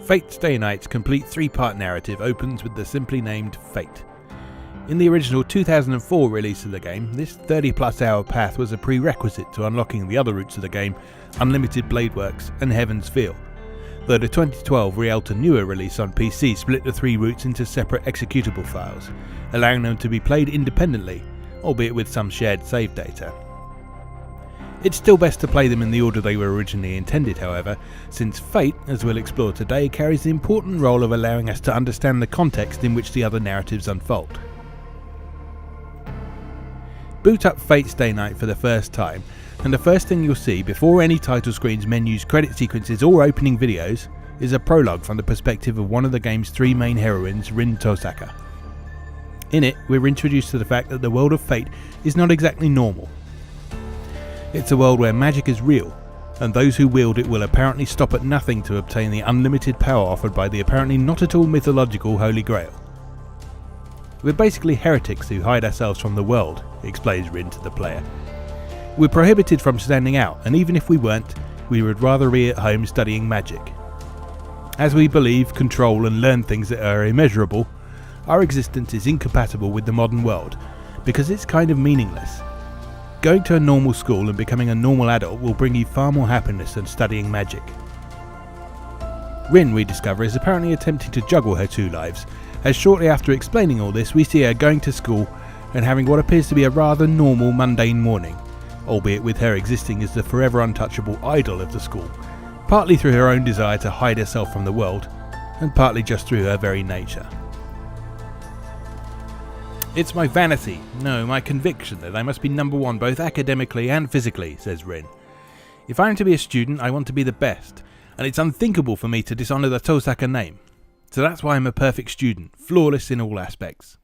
Fate Stay Night's complete 3-part narrative opens with the simply named Fate. In the original 2004 release of the game, this 30+ hour path was a prerequisite to unlocking the other routes of the game, Unlimited Blade Works and Heaven's Feel, though the 2012 Rialto Newer release on PC split the 3 routes into separate executable files, allowing them to be played independently, albeit with some shared save data. It's still best to play them in the order they were originally intended, however, since Fate, as we'll explore today, carries the important role of allowing us to understand the context in which the other narratives unfold. Boot up Fate Stay Night for the first time, and the first thing you'll see before any title screens, menus, credit sequences or opening videos is a prologue from the perspective of one of the game's 3 main heroines, Rin Tosaka. In it, we're introduced to the fact that the world of Fate is not exactly normal. It's a world where magic is real, and those who wield it will apparently stop at nothing to obtain the unlimited power offered by the apparently not at all mythological Holy Grail. We're basically heretics who hide ourselves from the world, explains Rin to the player. We're prohibited from standing out, and even if we weren't, we would rather be at home studying magic. As we believe, control and learn things that are immeasurable, our existence is incompatible with the modern world, because it's kind of meaningless. Going to a normal school and becoming a normal adult will bring you far more happiness than studying magic. Rin, we discover, is apparently attempting to juggle her 2 lives, as shortly after explaining all this we see her going to school and having what appears to be a rather normal, mundane morning, albeit with her existing as the forever untouchable idol of the school, partly through her own desire to hide herself from the world, and partly just through her very nature. It's my vanity, no, my conviction that I must be number 1 both academically and physically, says Rin. If I am to be a student, I want to be the best, and it's unthinkable for me to dishonour the Tosaka name. So that's why I'm a perfect student, flawless in all aspects.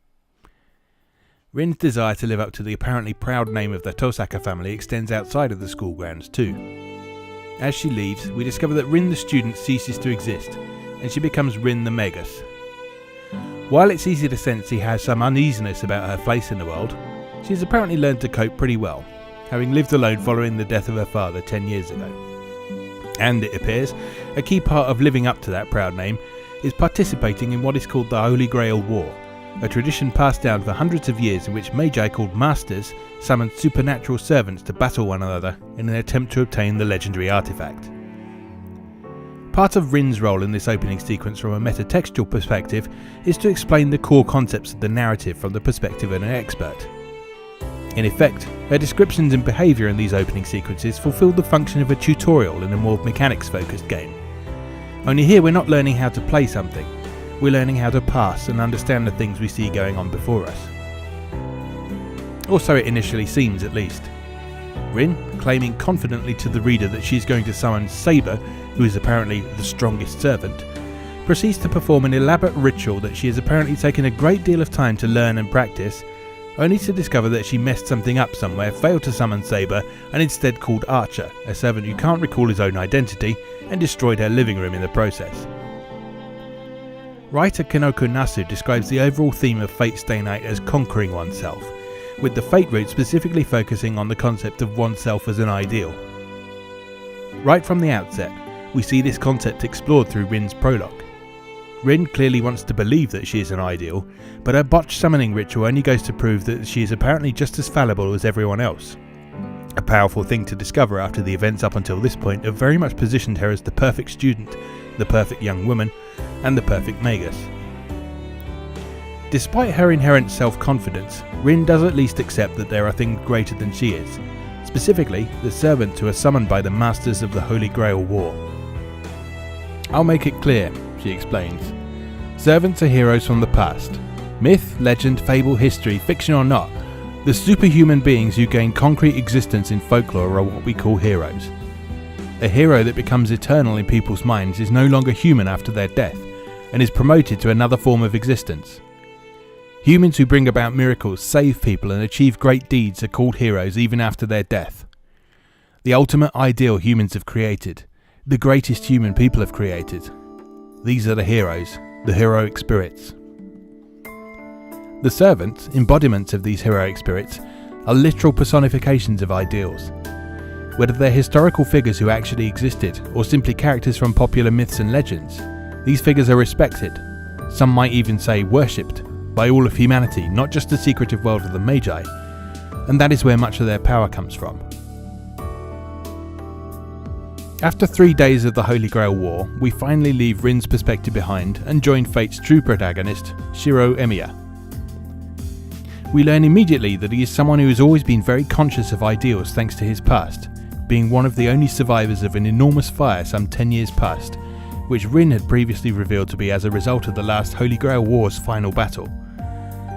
Rin's desire to live up to the apparently proud name of the Tosaka family extends outside of the school grounds too. As she leaves, we discover that Rin the student ceases to exist, and she becomes Rin the Magus. While it's easy to sense she has some uneasiness about her place in the world, she has apparently learned to cope pretty well, having lived alone following the death of her father 10 years ago. And it appears, a key part of living up to that proud name is participating in what is called the Holy Grail War, a tradition passed down for hundreds of years in which magi called masters summoned supernatural servants to battle one another in an attempt to obtain the legendary artifact. Part of Rin's role in this opening sequence from a metatextual perspective is to explain the core concepts of the narrative from the perspective of an expert. In effect, her descriptions and behaviour in these opening sequences fulfill the function of a tutorial in a more mechanics-focused game. Only here we're not learning how to play something, we're learning how to pass and understand the things we see going on before us. Or so it initially seems, at least. Rin, claiming confidently to the reader that she's going to summon Saber, who is apparently the strongest servant, proceeds to perform an elaborate ritual that she has apparently taken a great deal of time to learn and practice, only to discover that she messed something up somewhere, failed to summon Saber, and instead called Archer, a servant who can't recall his own identity, and destroyed her living room in the process. Writer Kanoko Nasu describes the overall theme of Fate Stay Night as conquering oneself, with the Fate route specifically focusing on the concept of oneself as an ideal. Right from the outset, we see this concept explored through Rin's prologue. Rin clearly wants to believe that she is an ideal, but her botched summoning ritual only goes to prove that she is apparently just as fallible as everyone else. A powerful thing to discover after the events up until this point have very much positioned her as the perfect student, the perfect young woman, and the perfect magus. Despite her inherent self-confidence, Rin does at least accept that there are things greater than she is, specifically the servants who are summoned by the Masters of the Holy Grail War. I'll make it clear, she explains. Servants are heroes from the past. Myth, legend, fable, history, fiction or not, the superhuman beings who gain concrete existence in folklore are what we call heroes. A hero that becomes eternal in people's minds is no longer human after their death, and is promoted to another form of existence. Humans who bring about miracles, save people and achieve great deeds are called heroes even after their death. The ultimate ideal humans have created, the greatest human people have created. These are the heroes, the heroic spirits. The servants, embodiments of these heroic spirits, are literal personifications of ideals. Whether they're historical figures who actually existed, or simply characters from popular myths and legends, the These figures are respected, some might even say worshipped, by all of humanity, not just the secretive world of the Magi, and that is where much of their power comes from. After 3 days of the Holy Grail War, we finally leave Rin's perspective behind and join Fate's true protagonist, Shiro Emiya. We learn immediately that he is someone who has always been very conscious of ideals thanks to his past, being one of the only survivors of an enormous fire some 10 years past, which Rin had previously revealed to be as a result of the last Holy Grail War's final battle,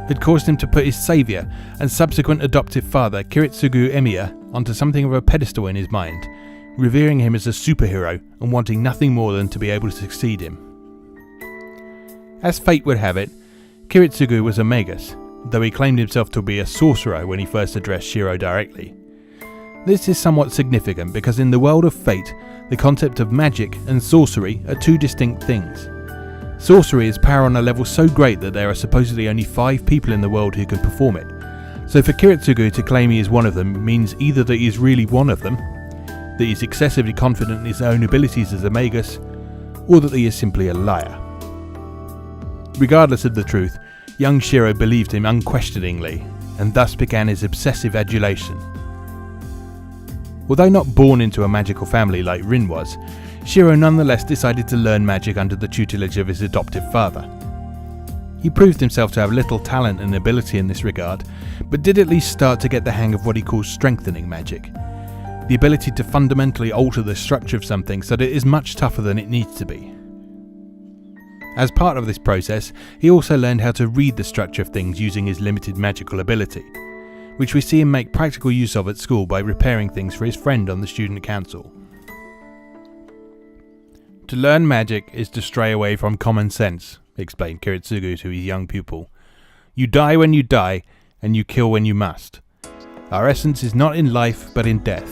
had caused him to put his saviour and subsequent adoptive father Kiritsugu Emiya onto something of a pedestal in his mind, revering him as a superhero and wanting nothing more than to be able to succeed him. As fate would have it, Kiritsugu was a magus, though he claimed himself to be a sorcerer when he first addressed Shiro directly. This is somewhat significant because in the world of fate, the concept of magic and sorcery are two distinct things. Sorcery is power on a level so great that there are supposedly only 5 people in the world who can perform it. So for Kiritsugu to claim he is one of them means either that he is really one of them, that he is excessively confident in his own abilities as a magus, or that he is simply a liar. Regardless of the truth, young Shiro believed him unquestioningly, and thus began his obsessive adulation. Although not born into a magical family like Rin was, Shiro nonetheless decided to learn magic under the tutelage of his adoptive father. He proved himself to have little talent and ability in this regard, but did at least start to get the hang of what he calls strengthening magic, the ability to fundamentally alter the structure of something so that it is much tougher than it needs to be. As part of this process, he also learned how to read the structure of things using his limited magical ability, which we see him make practical use of at school by repairing things for his friend on the student council. To learn magic is to stray away from common sense, explained Kiritsugu to his young pupil. You die when you die, and you kill when you must. Our essence is not in life, but in death.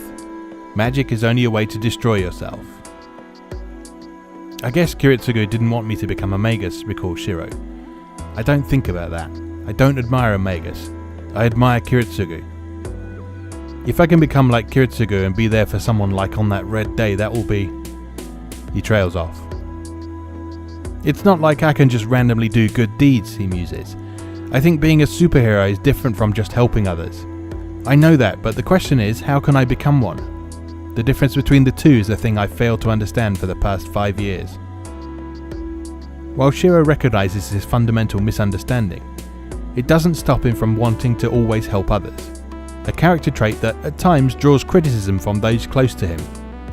Magic is only a way to destroy yourself. I guess Kiritsugu didn't want me to become a magus, recalls Shiro. I don't think about that. I don't admire a magus. I admire Kiritsugu. If I can become like Kiritsugu and be there for someone like on that red day, that will be... He trails off. It's not like I can just randomly do good deeds, he muses. I think being a superhero is different from just helping others. I know that, but the question is, how can I become one? The difference between the two is the thing I've failed to understand for the past 5 years. While Shiro recognizes his fundamental misunderstanding, it doesn't stop him from wanting to always help others, a character trait that at times draws criticism from those close to him,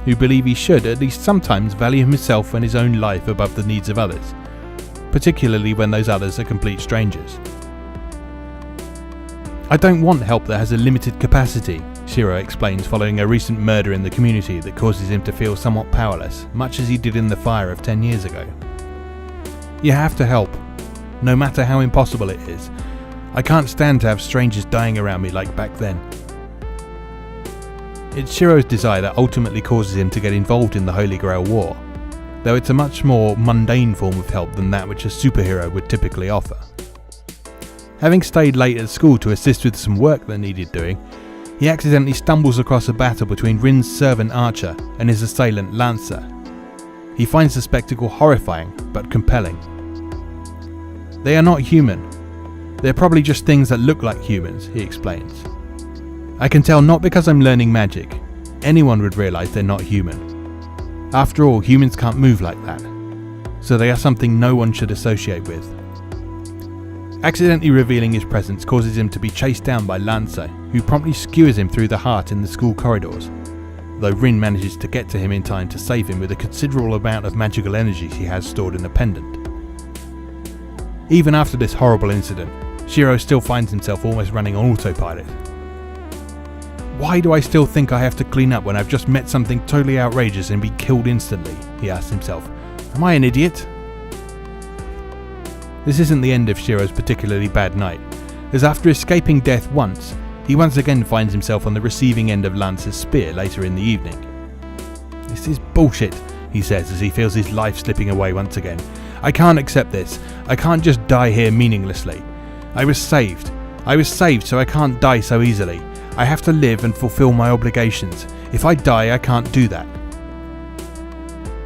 who believe he should at least sometimes value himself and his own life above the needs of others, particularly when those others are complete strangers. I don't want help that has a limited capacity, Shiro explains following a recent murder in the community that causes him to feel somewhat powerless, much as he did in the fire of 10 years ago. You have to help, no matter how impossible it is. I can't stand to have strangers dying around me like back then. It's Shiro's desire that ultimately causes him to get involved in the Holy Grail War, though it's a much more mundane form of help than that which a superhero would typically offer. Having stayed late at school to assist with some work that needed doing, he accidentally stumbles across a battle between Rin's servant Archer and his assailant Lancer. He finds the spectacle horrifying, but compelling. They are not human. They're probably just things that look like humans, he explains. I can tell not because I'm learning magic. Anyone would realise they're not human. After all, humans can't move like that. So they are something no one should associate with. Accidentally revealing his presence causes him to be chased down by Lancer, who promptly skewers him through the heart in the school corridors, though Rin manages to get to him in time to save him with a considerable amount of magical energy he has stored in a pendant. Even after this horrible incident, Shiro still finds himself almost running on autopilot. Why do I still think I have to clean up when I've just met something totally outrageous and be killed instantly? He asks himself. Am I an idiot? This isn't the end of Shiro's particularly bad night, as after escaping death once, he once again finds himself on the receiving end of Lance's spear later in the evening. This is bullshit, he says as he feels his life slipping away once again. I can't accept this. I can't just die here meaninglessly. I was saved so I can't die so easily. I have to live and fulfill my obligations. If I die, I can't do that.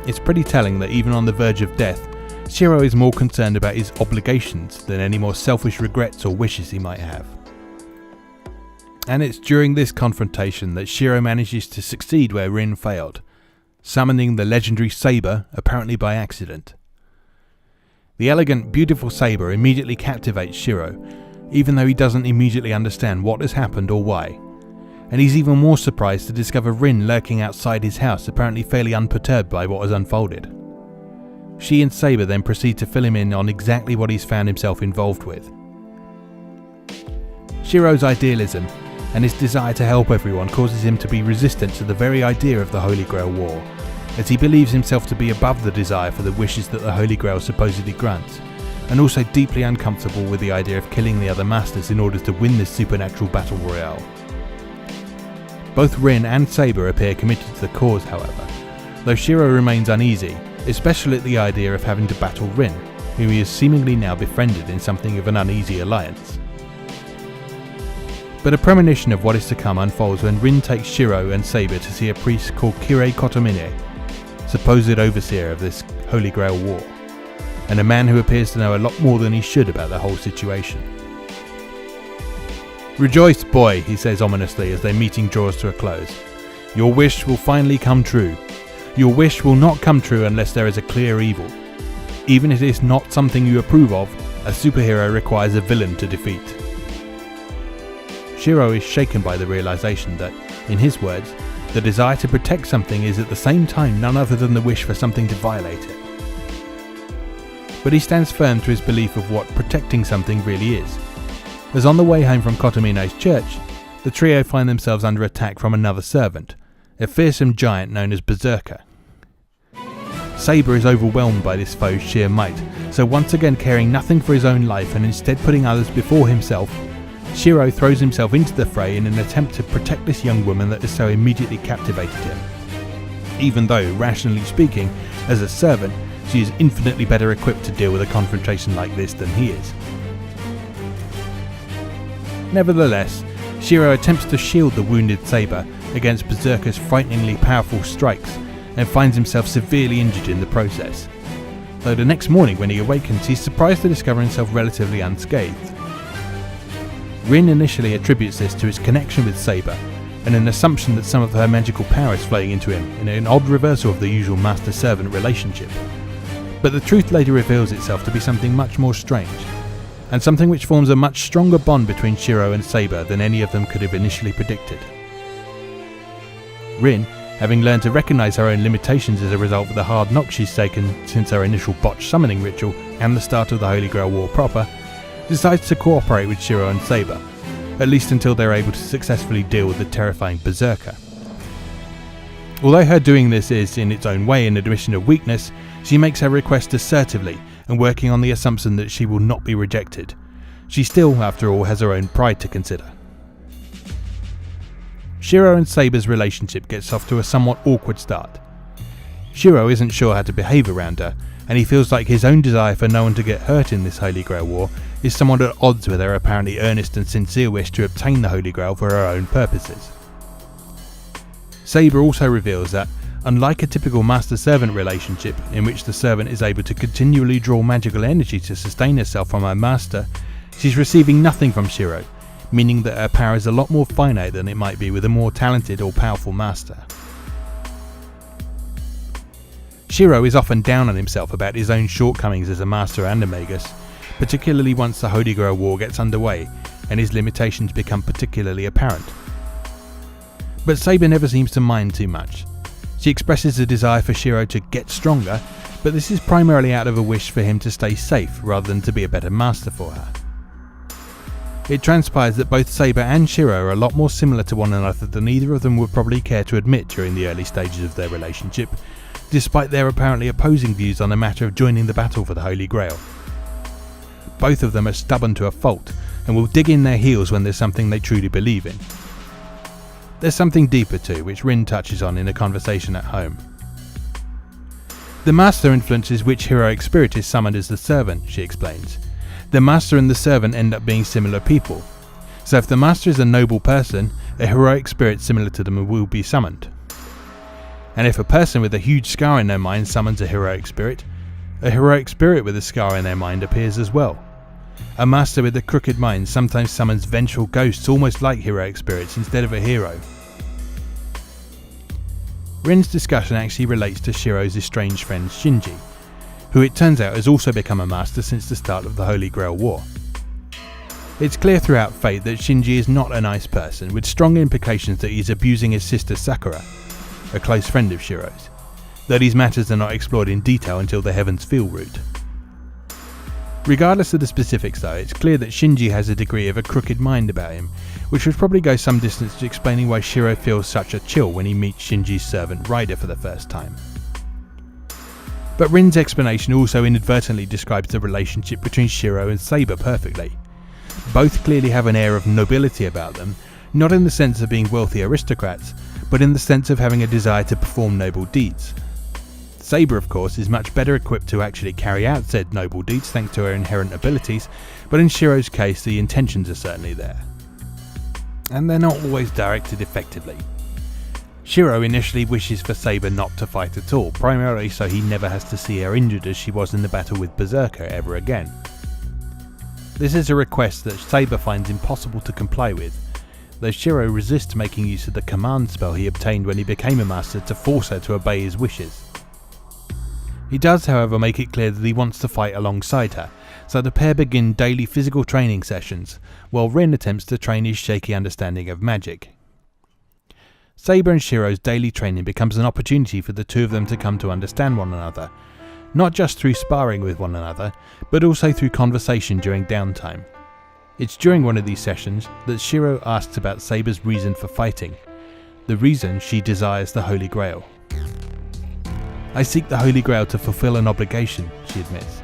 It's pretty telling that even on the verge of death, Shiro is more concerned about his obligations than any more selfish regrets or wishes he might have. And it's during this confrontation that Shiro manages to succeed where Rin failed, summoning the legendary saber, apparently by accident. The elegant, beautiful saber immediately captivates Shiro, even though he doesn't immediately understand what has happened or why, and he's even more surprised to discover Rin lurking outside his house, apparently fairly unperturbed by what has unfolded. She and Saber then proceed to fill him in on exactly what he's found himself involved with. Shiro's idealism and his desire to help everyone causes him to be resistant to the very idea of the Holy Grail War, as he believes himself to be above the desire for the wishes that the Holy Grail supposedly grants, and also deeply uncomfortable with the idea of killing the other masters in order to win this supernatural battle royale. Both Rin and Saber appear committed to the cause, however, though Shiro remains uneasy, especially at the idea of having to battle Rin, whom he has seemingly now befriended in something of an uneasy alliance. But a premonition of what is to come unfolds when Rin takes Shiro and Saber to see a priest called Kirei Kotomine, supposed overseer of this Holy Grail War, and a man who appears to know a lot more than he should about the whole situation. "Rejoice, boy," he says ominously as their meeting draws to a close. "Your wish will finally come true. Your wish will not come true unless there is a clear evil. Even if it is not something you approve of, a superhero requires a villain to defeat." Shiro is shaken by the realization that, in his words, the desire to protect something is at the same time none other than the wish for something to violate it. But he stands firm to his belief of what protecting something really is, as on the way home from Kotomine's church, the trio find themselves under attack from another servant, a fearsome giant known as Berserker. Saber is overwhelmed by this foe's sheer might, so once again caring nothing for his own life and instead putting others before himself, Shiro throws himself into the fray in an attempt to protect this young woman that has so immediately captivated him. Even though, rationally speaking, as a servant, she is infinitely better equipped to deal with a confrontation like this than he is. Nevertheless, Shiro attempts to shield the wounded Saber against Berserker's frighteningly powerful strikes and finds himself severely injured in the process. Though the next morning when he awakens, he's surprised to discover himself relatively unscathed. Rin initially attributes this to his connection with Saber and an assumption that some of her magical power is flowing into him in an odd reversal of the usual master-servant relationship. But the truth later reveals itself to be something much more strange, and something which forms a much stronger bond between Shiro and Saber than any of them could have initially predicted. Rin, having learned to recognise her own limitations as a result of the hard knocks she's taken since her initial botched summoning ritual and the start of the Holy Grail War proper, decides to cooperate with Shiro and Saber, at least until they're able to successfully deal with the terrifying Berserker. Although her doing this is, in its own way, an admission of weakness, she makes her request assertively and working on the assumption that she will not be rejected. She still, after all, has her own pride to consider. Shiro and Saber's relationship gets off to a somewhat awkward start. Shiro isn't sure how to behave around her, and he feels like his own desire for no one to get hurt in this Holy Grail War is somewhat at odds with her apparently earnest and sincere wish to obtain the Holy Grail for her own purposes. Saber also reveals that, unlike a typical master-servant relationship in which the servant is able to continually draw magical energy to sustain herself from her master, she's receiving nothing from Shiro, meaning that her power is a lot more finite than it might be with a more talented or powerful master. Shiro is often down on himself about his own shortcomings as a master and a magus, particularly once the Holy Grail War gets underway and his limitations become particularly apparent. But Saber never seems to mind too much. She expresses a desire for Shiro to get stronger, but this is primarily out of a wish for him to stay safe rather than to be a better master for her. It transpires that both Saber and Shiro are a lot more similar to one another than either of them would probably care to admit during the early stages of their relationship, despite their apparently opposing views on the matter of joining the battle for the Holy Grail. Both of them are stubborn to a fault and will dig in their heels when there's something they truly believe in. There's something deeper too, which Rin touches on in a conversation at home. The master influences which heroic spirit is summoned as the servant, she explains. The master and the servant end up being similar people. So if the master is a noble person, a heroic spirit similar to them will be summoned. And if a person with a huge scar in their mind summons a heroic spirit, A heroic spirit with a scar in their mind appears as well. A master with a crooked mind sometimes summons vengeful ghosts almost like heroic spirits instead of a hero. Rin's discussion actually relates to Shiro's estranged friend Shinji, who it turns out has also become a master since the start of the Holy Grail War. It's clear throughout Fate that Shinji is not a nice person, with strong implications that he's abusing his sister Sakura, a close friend of Shiro's, though these matters are not explored in detail until the Heaven's Feel route. Regardless of the specifics though, it's clear that Shinji has a degree of a crooked mind about him, which would probably go some distance to explaining why Shiro feels such a chill when he meets Shinji's servant Ryder for the first time. But Rin's explanation also inadvertently describes the relationship between Shiro and Saber perfectly. Both clearly have an air of nobility about them, not in the sense of being wealthy aristocrats, but in the sense of having a desire to perform noble deeds. Saber, of course, is much better equipped to actually carry out said noble deeds thanks to her inherent abilities, but in Shiro's case the intentions are certainly there. And they're not always directed effectively. Shiro initially wishes for Saber not to fight at all, primarily so he never has to see her injured as she was in the battle with Berserker ever again. This is a request that Saber finds impossible to comply with, though Shiro resists making use of the command spell he obtained when he became a master to force her to obey his wishes. He does, however, make it clear that he wants to fight alongside her, so the pair begin daily physical training sessions, while Rin attempts to train his shaky understanding of magic. Saber and Shiro's daily training becomes an opportunity for the two of them to come to understand one another, not just through sparring with one another, but also through conversation during downtime. It's during one of these sessions that Shiro asks about Saber's reason for fighting, the reason she desires the Holy Grail. "I seek the Holy Grail to fulfill an obligation," she admits.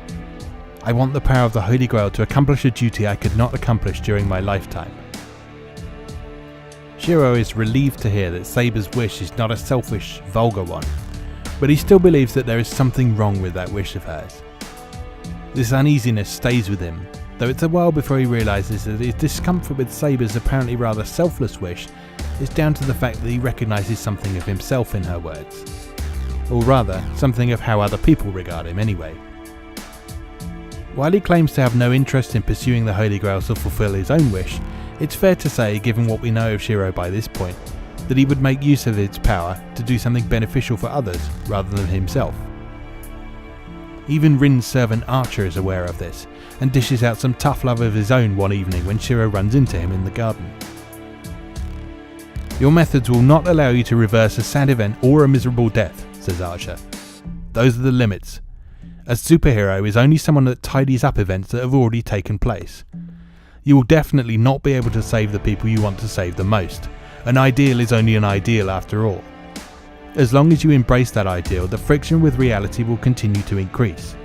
"I want the power of the Holy Grail to accomplish a duty I could not accomplish during my lifetime." Shiro is relieved to hear that Saber's wish is not a selfish, vulgar one, but he still believes that there is something wrong with that wish of hers. This uneasiness stays with him, though it's a while before he realises that his discomfort with Saber's apparently rather selfless wish is down to the fact that he recognises something of himself in her words. Or rather, something of how other people regard him anyway. While he claims to have no interest in pursuing the Holy Grail to fulfill his own wish, it's fair to say, given what we know of Shiro by this point, that he would make use of its power to do something beneficial for others rather than himself. Even Rin's servant Archer is aware of this, and dishes out some tough love of his own one evening when Shiro runs into him in the garden. "Your methods will not allow you to reverse a sad event or a miserable death," says Archer. "Those are the limits. A superhero is only someone that tidies up events that have already taken place. You will definitely not be able to save the people you want to save the most. An ideal is only an ideal after all. As long as you embrace that ideal, the friction with reality will continue to increase.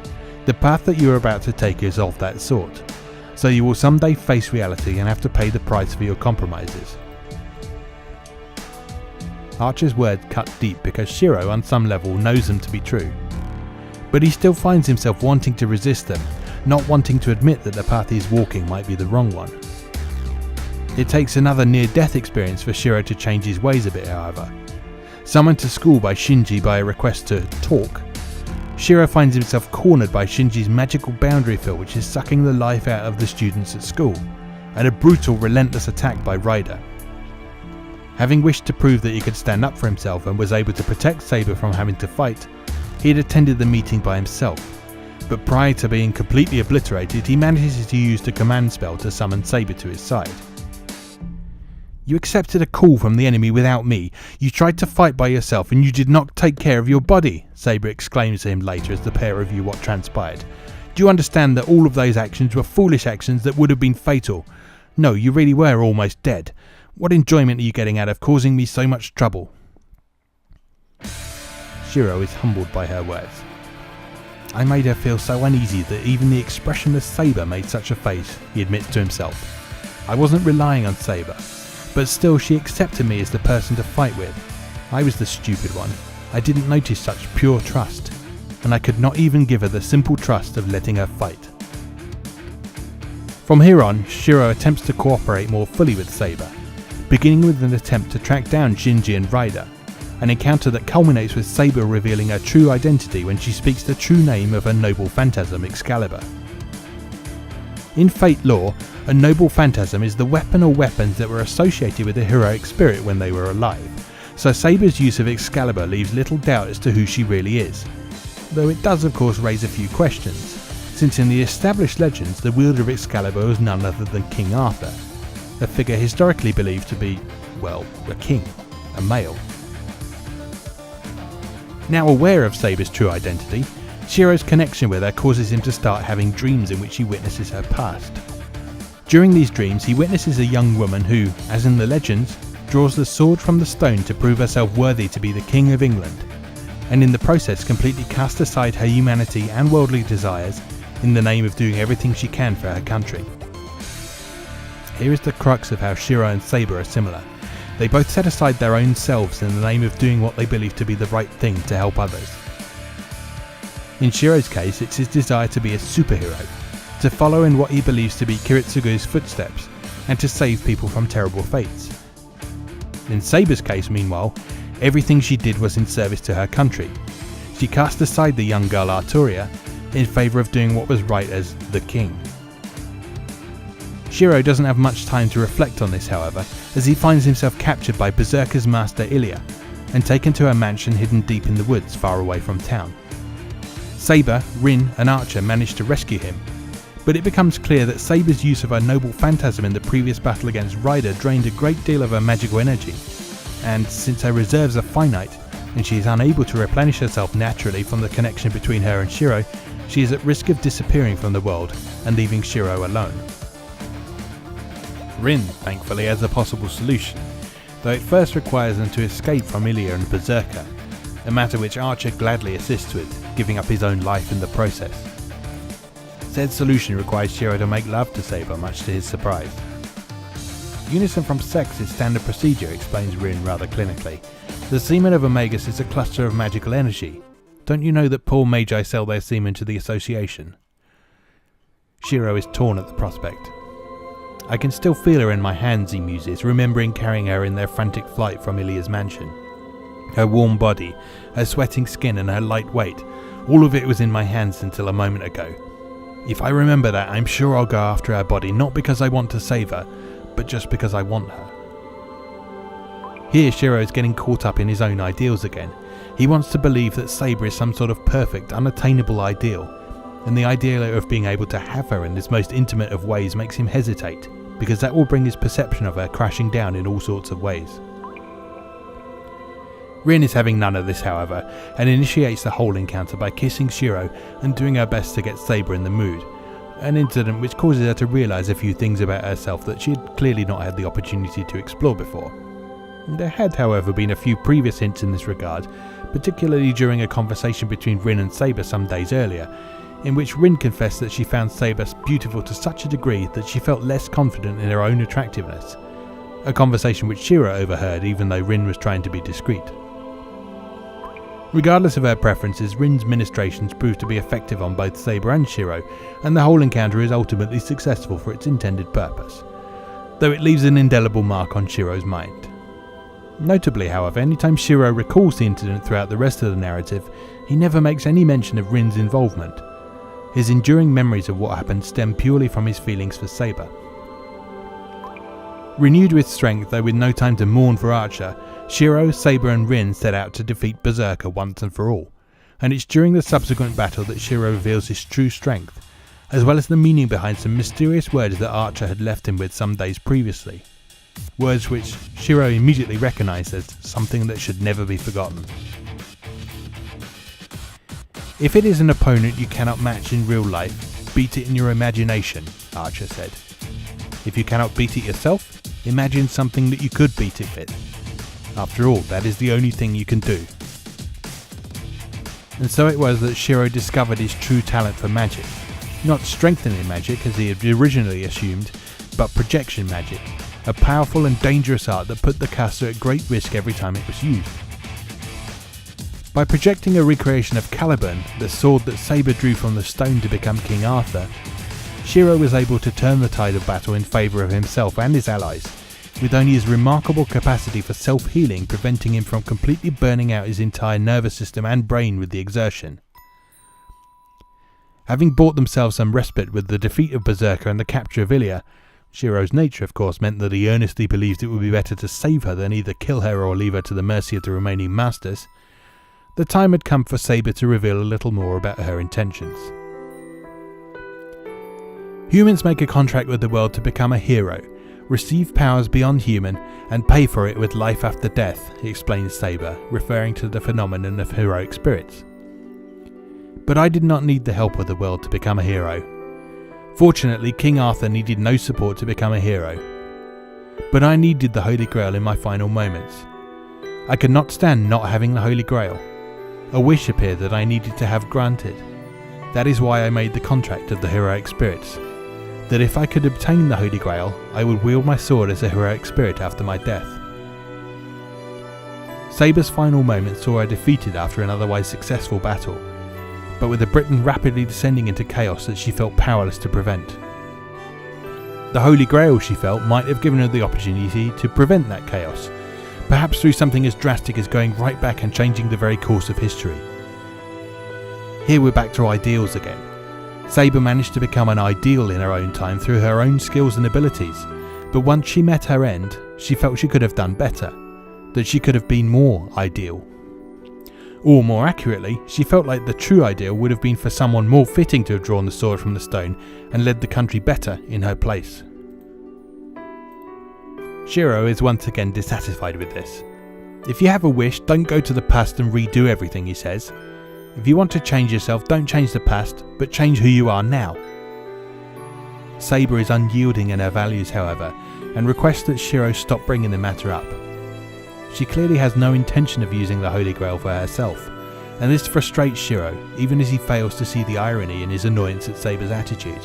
The path that you are about to take is of that sort, so you will someday face reality and have to pay the price for your compromises." Archer's words cut deep because Shiro, on some level, knows them to be true. But he still finds himself wanting to resist them, not wanting to admit that the path he's walking might be the wrong one. It takes another near-death experience for Shiro to change his ways a bit, however. Summoned to school by Shinji by a request to talk, Shiro finds himself cornered by Shinji's magical boundary field, which is sucking the life out of the students at school, and a brutal, relentless attack by Ryder. Having wished to prove that he could stand up for himself and was able to protect Saber from having to fight, he had attended the meeting by himself, but prior to being completely obliterated, he manages to use the command spell to summon Saber to his side. "You accepted a call from the enemy without me. You tried to fight by yourself and you did not take care of your body," Saber exclaims to him later as the pair review what transpired. "Do you understand that all of those actions were foolish actions that would have been fatal? No, you really were almost dead. What enjoyment are you getting out of causing me so much trouble?" Shiro is humbled by her words. "I made her feel so uneasy that even the expressionless Saber made such a face," he admits to himself. "I wasn't relying on Saber, but still she accepted me as the person to fight with. I was the stupid one. I didn't notice such pure trust, and I could not even give her the simple trust of letting her fight." From here on, Shiro attempts to cooperate more fully with Saber, beginning with an attempt to track down Shinji and Ryder, an encounter that culminates with Saber revealing her true identity when she speaks the true name of her noble phantasm, Excalibur. In Fate lore, a noble phantasm is the weapon or weapons that were associated with a heroic spirit when they were alive, so Saber's use of Excalibur leaves little doubt as to who she really is, though it does of course raise a few questions, since in the established legends the wielder of Excalibur was none other than King Arthur, a figure historically believed to be, well, a king, a male. Now aware of Saber's true identity, Shiro's connection with her causes him to start having dreams in which he witnesses her past. During these dreams he witnesses a young woman who, as in the legends, draws the sword from the stone to prove herself worthy to be the King of England, and in the process completely casts aside her humanity and worldly desires in the name of doing everything she can for her country. Here is the crux of how Shiro and Saber are similar. They both set aside their own selves in the name of doing what they believe to be the right thing to help others. In Shiro's case, it's his desire to be a superhero, to follow in what he believes to be Kiritsugu's footsteps, and to save people from terrible fates. In Saber's case, meanwhile, everything she did was in service to her country. She cast aside the young girl Arturia in favour of doing what was right as the king. Shiro doesn't have much time to reflect on this, however, as he finds himself captured by Berserker's master Ilya and taken to a mansion hidden deep in the woods far away from town. Saber, Rin and Archer manage to rescue him, but it becomes clear that Saber's use of her noble phantasm in the previous battle against Ryder drained a great deal of her magical energy, and since her reserves are finite and she is unable to replenish herself naturally from the connection between her and Shiro, she is at risk of disappearing from the world and leaving Shiro alone. Rin, thankfully, has a possible solution, though it first requires them to escape from Ilya and Berserker, a matter which Archer gladly assists with, giving up his own life in the process. Said solution requires Shiro to make love to Saber, much to his surprise. Unison from sex is standard procedure, explains Rin rather clinically. The semen of a magus is a cluster of magical energy. Don't you know that poor magi sell their semen to the association? Shiro is torn at the prospect. I can still feel her in my hands, he muses, remembering carrying her in their frantic flight from Ilya's mansion. Her warm body, her sweating skin and her light weight, all of it was in my hands until a moment ago. If I remember that, I'm sure I'll go after her body, not because I want to save her, but just because I want her. Here Shiro is getting caught up in his own ideals again. He wants to believe that Saber is some sort of perfect, unattainable ideal, and the idea of being able to have her in this most intimate of ways makes him hesitate, because that will bring his perception of her crashing down in all sorts of ways. Rin is having none of this, however, and initiates the whole encounter by kissing Shiro and doing her best to get Saber in the mood, an incident which causes her to realise a few things about herself that she had clearly not had the opportunity to explore before. There had, however, been a few previous hints in this regard, particularly during a conversation between Rin and Saber some days earlier, in which Rin confessed that she found Saber beautiful to such a degree that she felt less confident in her own attractiveness, a conversation which Shiro overheard even though Rin was trying to be discreet. Regardless of her preferences, Rin's ministrations proved to be effective on both Saber and Shiro, and the whole encounter is ultimately successful for its intended purpose, though it leaves an indelible mark on Shiro's mind. Notably, however, anytime Shiro recalls the incident throughout the rest of the narrative, he never makes any mention of Rin's involvement. His enduring memories of what happened stem purely from his feelings for Saber. Renewed with strength, though with no time to mourn for Archer, Shiro, Saber and Rin set out to defeat Berserker once and for all, and it's during the subsequent battle that Shiro reveals his true strength, as well as the meaning behind some mysterious words that Archer had left him with some days previously. Words which Shiro immediately recognised as something that should never be forgotten. If it is an opponent you cannot match in real life, beat it in your imagination, Archer said. If you cannot beat it yourself, imagine something that you could beat it with. After all, that is the only thing you can do. And so it was that Shiro discovered his true talent for magic. Not strengthening magic as he had originally assumed, but projection magic, a powerful and dangerous art that put the caster at great risk every time it was used. By projecting a recreation of Caliban, the sword that Saber drew from the stone to become King Arthur, Shiro was able to turn the tide of battle in favour of himself and his allies, with only his remarkable capacity for self-healing preventing him from completely burning out his entire nervous system and brain with the exertion. Having bought themselves some respite with the defeat of Berserker and the capture of Ilya, Shiro's nature of course meant that he earnestly believed it would be better to save her than either kill her or leave her to the mercy of the remaining masters, the time had come for Saber to reveal a little more about her intentions. Humans make a contract with the world to become a hero, receive powers beyond human, and pay for it with life after death, explains Saber, referring to the phenomenon of heroic spirits. But I did not need the help of the world to become a hero. Fortunately, King Arthur needed no support to become a hero. But I needed the Holy Grail in my final moments. I could not stand not having the Holy Grail. A wish appeared that I needed to have granted. That is why I made the contract of the heroic spirits. That if I could obtain the Holy Grail, I would wield my sword as a heroic spirit after my death. Saber's final moments saw her defeated after an otherwise successful battle, but with a Britain rapidly descending into chaos that she felt powerless to prevent. The Holy Grail, she felt, might have given her the opportunity to prevent that chaos, perhaps through something as drastic as going right back and changing the very course of history. Here we're back to ideals again. Saber managed to become an ideal in her own time through her own skills and abilities, but once she met her end, she felt she could have done better, that she could have been more ideal. Or more accurately, she felt like the true ideal would have been for someone more fitting to have drawn the sword from the stone and led the country better in her place. Shiro is once again dissatisfied with this. If you have a wish, don't go to the past and redo everything, he says. If you want to change yourself, don't change the past, but change who you are now. Saber is unyielding in her values, however, and requests that Shiro stop bringing the matter up. She clearly has no intention of using the Holy Grail for herself, and this frustrates Shiro, even as he fails to see the irony in his annoyance at Saber's attitude.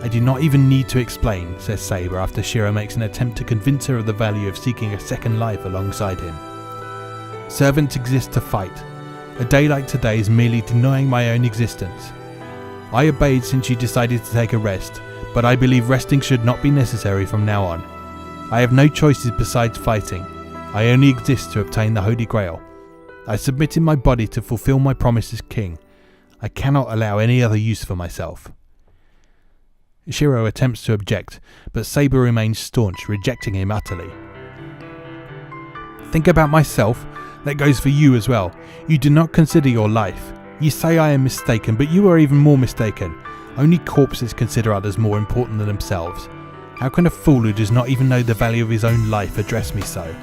I do not even need to explain, says Saber after Shiro makes an attempt to convince her of the value of seeking a second life alongside him. Servants exist to fight. A day like today is merely denying my own existence. I obeyed since you decided to take a rest, but I believe resting should not be necessary from now on. I have no choices besides fighting. I only exist to obtain the Holy Grail. I submitted my body to fulfill my promise as king. I cannot allow any other use for myself. Shiro attempts to object, but Saber remains staunch, rejecting him utterly. Think about myself. That goes for you as well. You do not consider your life. You say I am mistaken, but you are even more mistaken. Only corpses consider others more important than themselves. How can a fool who does not even know the value of his own life address me so?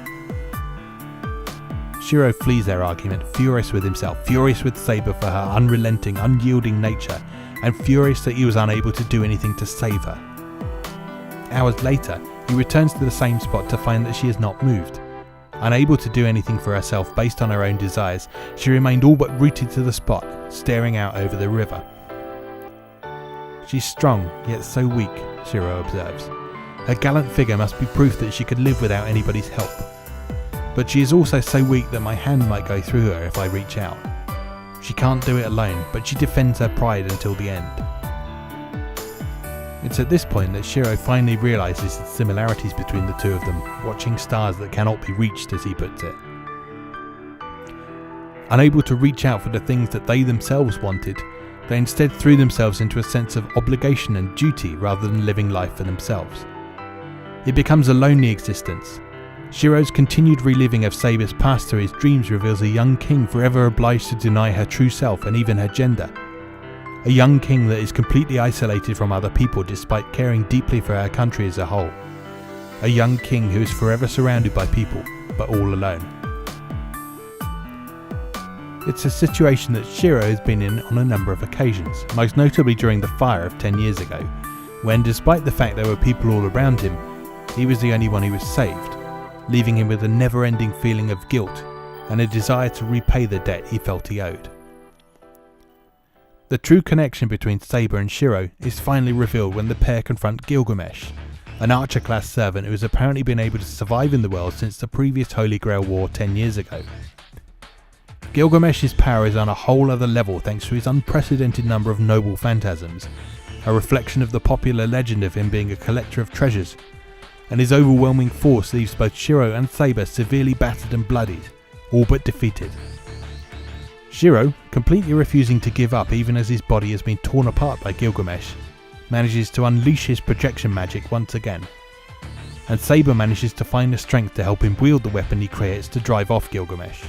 Shiro flees their argument, furious with himself, furious with Saber for her unrelenting, unyielding nature, and furious that he was unable to do anything to save her. Hours later, he returns to the same spot to find that she has not moved. Unable to do anything for herself based on her own desires, she remained all but rooted to the spot, staring out over the river. She's strong, yet so weak, Shiro observes. Her gallant figure must be proof that she could live without anybody's help. But she is also so weak that my hand might go through her if I reach out. She can't do it alone, but she defends her pride until the end. It's at this point that Shiro finally realises the similarities between the two of them, watching stars that cannot be reached, as he puts it. Unable to reach out for the things that they themselves wanted, they instead threw themselves into a sense of obligation and duty rather than living life for themselves. It becomes a lonely existence. Shiro's continued reliving of Saber's past through his dreams reveals a young king forever obliged to deny her true self and even her gender. A young king that is completely isolated from other people despite caring deeply for her country as a whole. A young king who is forever surrounded by people, but all alone. It's a situation that Shiro has been in on a number of occasions, most notably during the fire of 10 years ago, when despite the fact there were people all around him, he was the only one who was saved, leaving him with a never-ending feeling of guilt and a desire to repay the debt he felt he owed. The true connection between Saber and Shiro is finally revealed when the pair confront Gilgamesh, an archer-class servant who has apparently been able to survive in the world since the previous Holy Grail War 10 years ago. Gilgamesh's power is on a whole other level thanks to his unprecedented number of noble phantasms, a reflection of the popular legend of him being a collector of treasures, and his overwhelming force leaves both Shiro and Saber severely battered and bloodied, all but defeated. Shiro, completely refusing to give up even as his body has been torn apart by Gilgamesh, manages to unleash his projection magic once again, and Saber manages to find the strength to help him wield the weapon he creates to drive off Gilgamesh.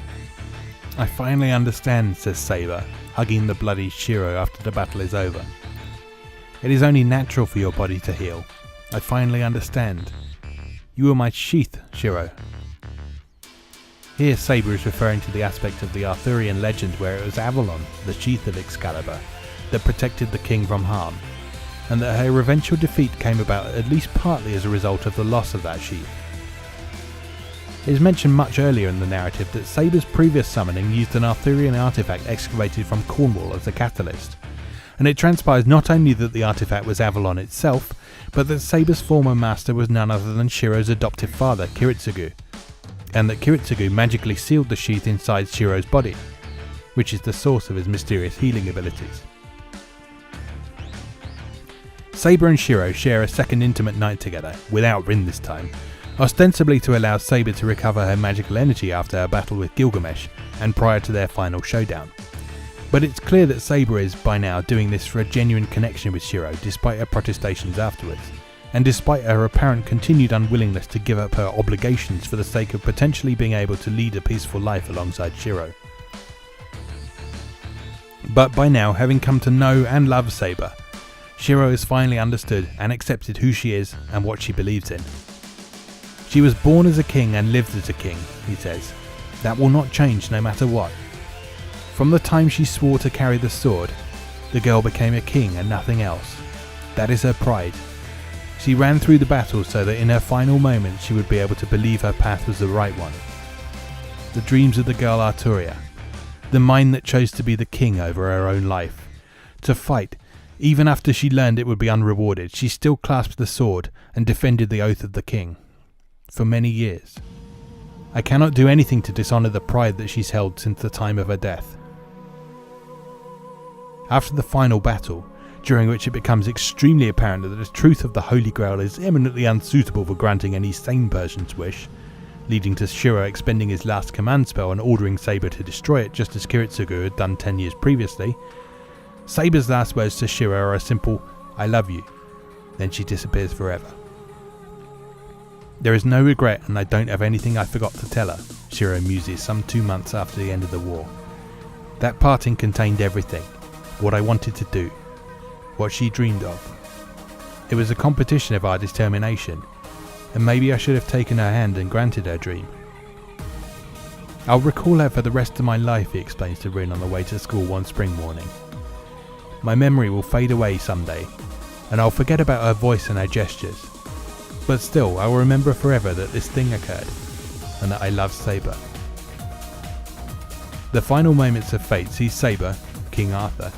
"I finally understand," says Saber, hugging the bloody Shiro after the battle is over. "It is only natural for your body to heal. I finally understand. You were my sheath, Shiro." Here Saber is referring to the aspect of the Arthurian legend where it was Avalon, the sheath of Excalibur, that protected the king from harm, and that her eventual defeat came about at least partly as a result of the loss of that sheath. It is mentioned much earlier in the narrative that Saber's previous summoning used an Arthurian artifact excavated from Cornwall as a catalyst, and it transpires not only that the artifact was Avalon itself, but that Saber's former master was none other than Shiro's adoptive father, Kiritsugu, and that Kiritsugu magically sealed the sheath inside Shiro's body, which is the source of his mysterious healing abilities. Saber and Shiro share a second intimate night together, without Rin this time, ostensibly to allow Saber to recover her magical energy after her battle with Gilgamesh and prior to their final showdown. But it's clear that Saber is, by now, doing this for a genuine connection with Shiro despite her protestations afterwards, and despite her apparent continued unwillingness to give up her obligations for the sake of potentially being able to lead a peaceful life alongside Shiro. But by now, having come to know and love Saber, Shiro has finally understood and accepted who she is and what she believes in. "She was born as a king and lived as a king," he says. "That will not change no matter what. From the time she swore to carry the sword, the girl became a king and nothing else. That is her pride. She ran through the battle so that in her final moments she would be able to believe her path was the right one. The dreams of the girl Arturia, the mind that chose to be the king over her own life. To fight, even after she learned it would be unrewarded, she still clasped the sword and defended the oath of the king. For many years. I cannot do anything to dishonour the pride that she's held since the time of her death." After the final battle, during which it becomes extremely apparent that the truth of the Holy Grail is eminently unsuitable for granting any sane person's wish, leading to Shiro expending his last command spell and ordering Saber to destroy it just as Kiritsugu had done 10 years previously, Saber's last words to Shiro are a simple, "I love you," then she disappears forever. "There is no regret and I don't have anything I forgot to tell her," Shiro muses some 2 months after the end of the war. "That parting contained everything, what I wanted to do, what she dreamed of. It was a competition of our determination, and maybe I should have taken her hand and granted her dream. I'll recall her for the rest of my life," he explains to Rin on the way to school one spring morning. "My memory will fade away someday, and I'll forget about her voice and her gestures. But still, I will remember forever that this thing occurred, and that I love Saber." The final moments of fate see Saber, King Arthur,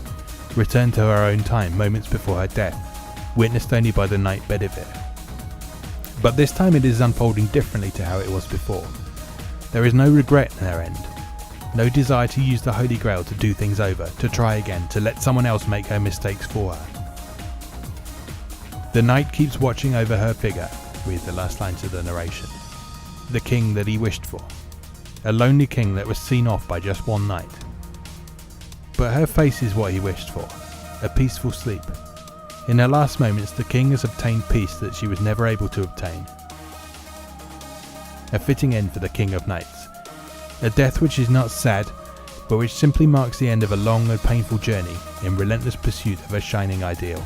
return to her own time moments before her death, witnessed only by the knight Bedivere. But this time it is unfolding differently to how it was before. There is no regret in her end, no desire to use the Holy Grail to do things over, to try again, to let someone else make her mistakes for her. "The knight keeps watching over her figure," read the last lines of the narration. "The king that he wished for. A lonely king that was seen off by just one night. But her face is what he wished for, a peaceful sleep. In her last moments the king has obtained peace that she was never able to obtain. A fitting end for the King of Knights. A death which is not sad, but which simply marks the end of a long and painful journey in relentless pursuit of a shining ideal."